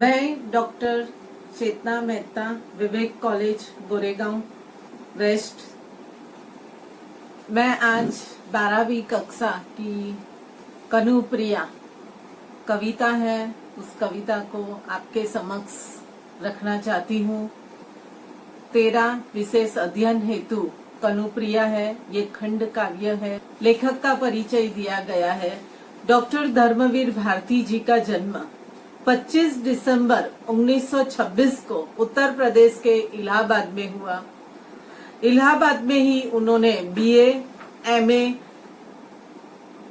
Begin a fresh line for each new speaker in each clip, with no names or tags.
मैं डॉक्टर चेतना मेहता, विवेक college Goregaon waste. मैं आज 12वीं कक्षा की कनुप्रिया कविता है, उस कविता को आपके समक्ष रखना चाहती हूँ। तेरा विशेष अध्ययन हेतु कनुप्रिया है। ये खंड काव्य है। लेखक का परिचय दिया गया है। डॉक्टर धर्मवीर भारती जी का जन्म 25 दिसंबर 1926 को उत्तर प्रदेश के इलाहाबाद में हुआ। इलाहाबाद में ही उन्होंने बीए, एमए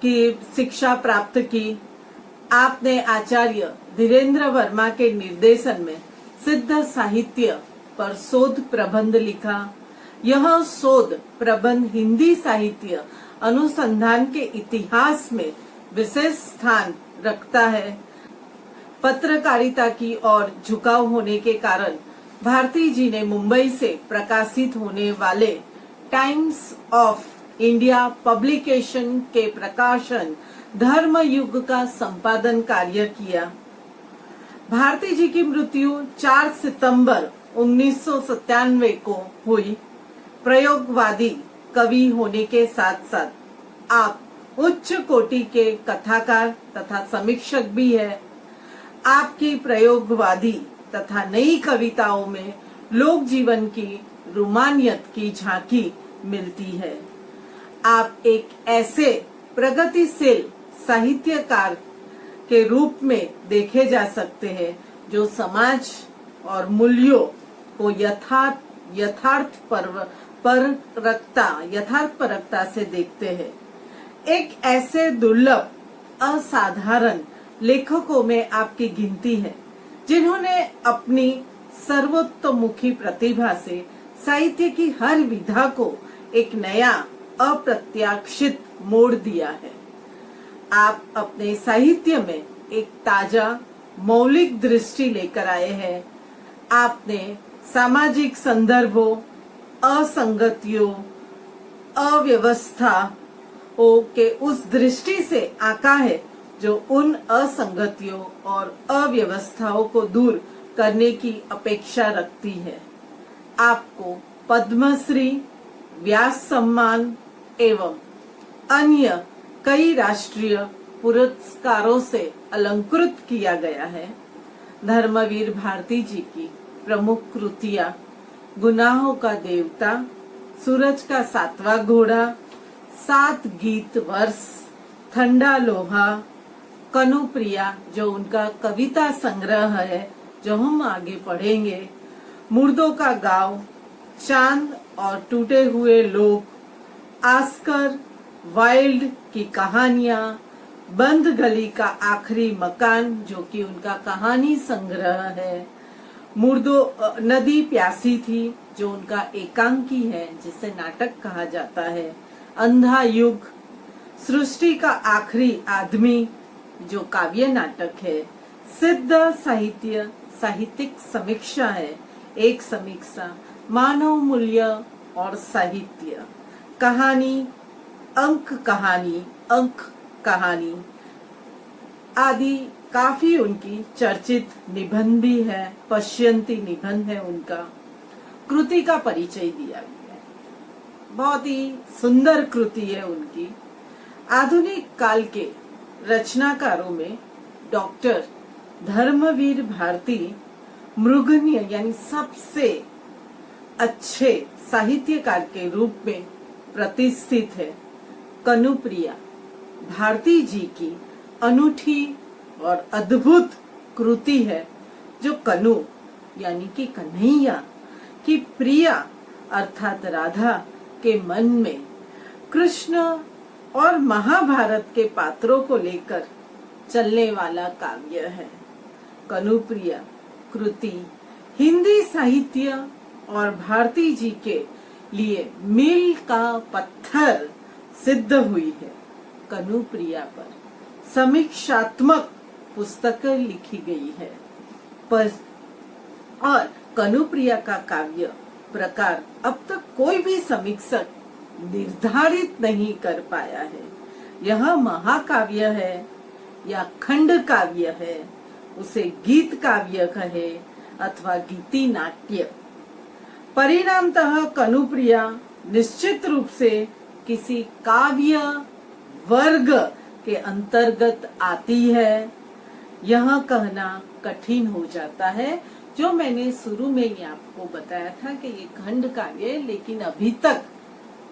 की शिक्षा प्राप्त की। आपने आचार्य धीरेन्द्र वर्मा के निर्देशन में सिद्ध साहित्य पर शोध प्रबंध लिखा। यह शोध प्रबंध हिंदी साहित्य अनुसंधान के इतिहास में विशेष स्थान रखता है। पत्रकारिता की ओर झुकाव होने के कारण भारती जी ने मुंबई से प्रकाशित होने वाले टाइम्स ऑफ इंडिया पब्लिकेशन के प्रकाशन धर्मयुग का संपादन कार्य किया। भारती जी की मृत्यु 4 सितंबर 1997 को हुई। प्रयोगवादी कवि होने के साथ साथ आप उच्च कोटि के कथाकार तथा समीक्षक भी है। आपकी प्रयोगवादी तथा नई कविताओं में लोक जीवन की रोमानियत की झांकी मिलती है। आप एक ऐसे प्रगतिशील साहित्यकार के रूप में देखे जा सकते हैं जो समाज और मूल्यों को यथार्थ परकता से देखते हैं। एक ऐसे दुर्लभ असाधारण लेखकों में आपकी गिनती है जिन्होंने अपनी सर्वतोमुखी प्रतिभा से साहित्य की हर विधा को एक नया अप्रत्याशित मोड़ दिया है। आप अपने साहित्य में एक ताजा मौलिक दृष्टि लेकर आए हैं। आपने सामाजिक संदर्भों, असंगतियों, अव्यवस्थाओं के उस दृष्टि से आका है जो उन असंगतियों और अव्यवस्थाओं को दूर करने की अपेक्षा रखती है। आपको पद्मश्री, व्यास सम्मान एवं अन्य कई राष्ट्रीय पुरस्कारों से अलंकृत किया गया है। धर्मवीर भारती जी की प्रमुख कृतियां गुनाहों का देवता, सूरज का 7वां घोड़ा, 7 गीत वर्ष, ठंडा लोहा, कनुप्रिया जो उनका कविता संग्रह है जो हम आगे पढ़ेंगे, मुर्दों का गांव, चांद और टूटे हुए लोग, आस्कर वाइल्ड की कहानियां, बंद गली का आखिरी मकान जो कि उनका कहानी संग्रह है, नदी प्यासी थी जो उनका एकांकी है जिसे नाटक कहा जाता है, अंधा युग, सृष्टि का आखिरी आदमी जो काव्य नाटक है, सिद्ध साहित्यिक समीक्षा है, एक समीक्षा, मानव मूल्य और साहित्य, कहानी, अंक कहानी आदि काफी उनकी चर्चित निबंध भी है। पश्यंती निबंध है उनका। कृति का परिचय दिया गया है। बहुत ही सुंदर कृति है उनकी। आधुनिक काल के रचनाकारों में डॉक्टर धर्मवीर भारती मृगन्य यानी सबसे अच्छे साहित्यकार के रूप में प्रतिष्ठित है। कनुप्रिया भारती जी की अनूठी और अद्भुत कृति है जो कनु यानी कि कन्हैया की प्रिया अर्थात राधा के मन में कृष्ण और महाभारत के पात्रों को लेकर चलने वाला काव्य है। कनुप्रिया कृति हिंदी साहित्य और भारती जी के लिए मील का पत्थर सिद्ध हुई है। कनुप्रिया पर समीक्षात्मक पुस्तकें लिखी गई है और कनुप्रिया का काव्य प्रकार अब तक कोई भी समीक्षक निर्धारित नहीं कर पाया है। यह महाकाव्य है या खंड काव्य है उसे गीत काव्य कहे अथवा गीति नाट्य। परिणामतः कनुप्रिया निश्चित रूप से किसी काव्य वर्ग के अंतर्गत आती है, यह कहना कठिन हो जाता है। जो मैंने शुरू में ही आपको बताया था कि ये खंड काव्य है, लेकिन अभी तक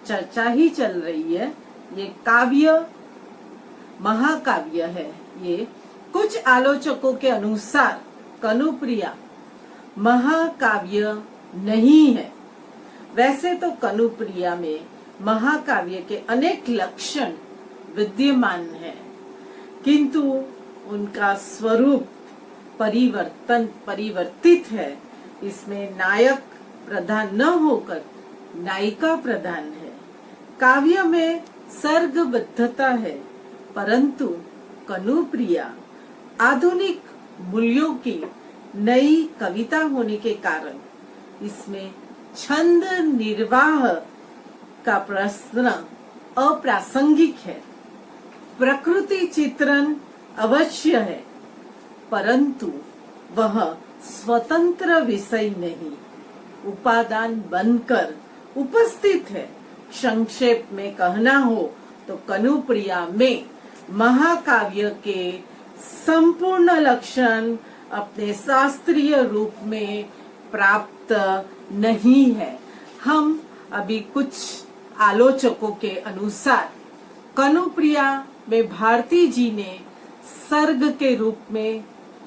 चर्चा ही चल रही है। ये काव्य महाकाव्य है। ये कुछ आलोचकों के अनुसार कनुप्रिया महाकाव्य नहीं है। वैसे तो कनुप्रिया में महाकाव्य के अनेक लक्षण विद्यमान है, किंतु उनका स्वरूप परिवर्तित है। इसमें नायक प्रधान न होकर नायिका प्रधान है। काव्य में सर्गबद्धता है, परंतु कनुप्रिया आधुनिक मूल्यों की नई कविता होने के कारण इसमें छंद निर्वाह का प्रश्न अप्रासंगिक है। प्रकृति चित्रण अवश्य है, परंतु वह स्वतंत्र विषय नहीं, उपादान बनकर उपस्थित है। संक्षेप में कहना हो तो कनुप्रिया में महाकाव्य के संपूर्ण लक्षण अपने शास्त्रीय रूप में प्राप्त नहीं है। हम अभी कुछ आलोचकों के अनुसार कनुप्रिया में भारती जी ने सर्ग के रूप में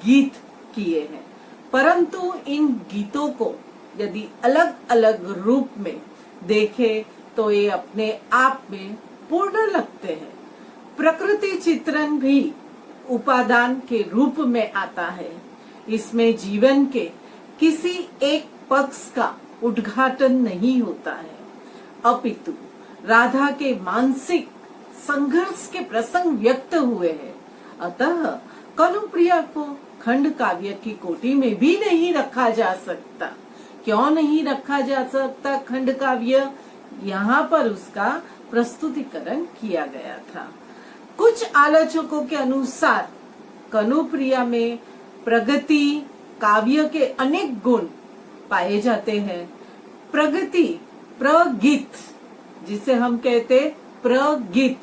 गीत किए हैं, परंतु इन गीतों को यदि अलग अलग रूप में देखें तो ये अपने आप में पूर्ण लगते हैं। प्रकृति चित्रण भी उपादान के रूप में आता है। इसमें जीवन के किसी एक पक्ष का उद्घाटन नहीं होता है, अपितु राधा के मानसिक संघर्ष के प्रसंग व्यक्त हुए हैं। अतः कनुप्रिया को खंड काव्य की कोटि में भी नहीं रखा जा सकता। क्यों नहीं रखा जा सकता खंड काव्य? यहाँ पर उसका प्रस्तुतिकरण किया गया था। कुछ आलोचकों के अनुसार कनुप्रिया में प्रगति काव्य के अनेक गुण पाए जाते हैं। प्रगति प्रगीत, जिसे हम कहते प्रगीत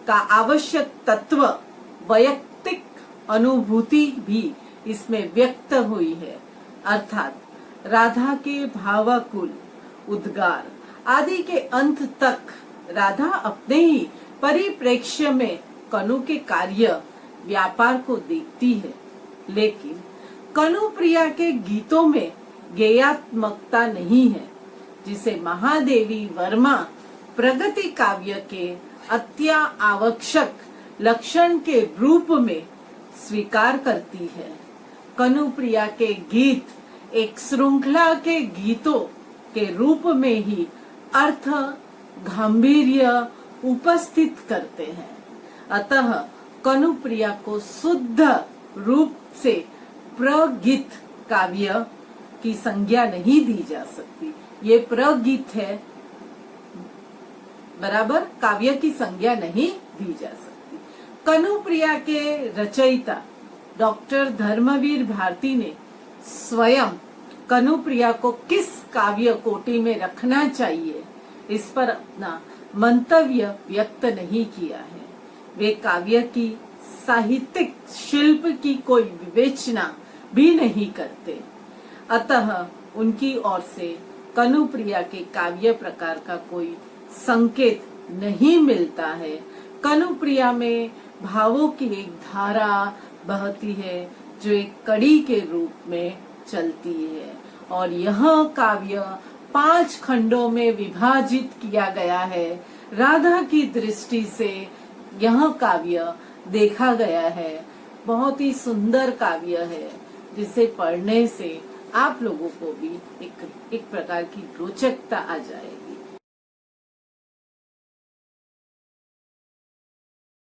का आवश्यक तत्व वैयक्तिक अनुभूति भी इसमें व्यक्त हुई है, अर्थात राधा के भावाकुल उद्गार आदि के अंत तक राधा अपने ही परिप्रेक्ष्य में कनु के कार्य व्यापार को देखती है। लेकिन कनुप्रिया के गीतों में गेयात्मकता नहीं है, जिसे महादेवी वर्मा प्रगति काव्य के अत्या आवश्यक लक्षण के रूप में स्वीकार करती है। कनुप्रिया के गीत एक श्रृंखला के गीतों के रूप में ही अर्थ गांभीर्य उपस्थित करते हैं। अतः कनुप्रिया को शुद्ध रूप से प्रगीत काव्य की संज्ञा नहीं दी जा सकती। ये प्रगीत है, बराबर काव्य की संज्ञा नहीं दी जा सकती। कनुप्रिया के रचयिता डॉक्टर धर्मवीर भारती ने स्वयं कनुप्रिया को किस काव्य कोटि में रखना चाहिए इस पर अपना मंतव्य व्यक्त नहीं किया है। वे काव्य की साहित्यिक शिल्प की कोई विवेचना भी नहीं करते। अतः उनकी ओर से कनुप्रिया के काव्य प्रकार का कोई संकेत नहीं मिलता है। कनुप्रिया में भावों की एक धारा बहती है जो एक कड़ी के रूप में चलती है, और यह काव्य 5 खंडों में विभाजित किया गया है। राधा की दृष्टि से यह काव्य देखा गया है। बहुत ही सुंदर काव्य है, जिसे पढ़ने से आप लोगों को भी एक प्रकार की रोचकता आ जाएगी।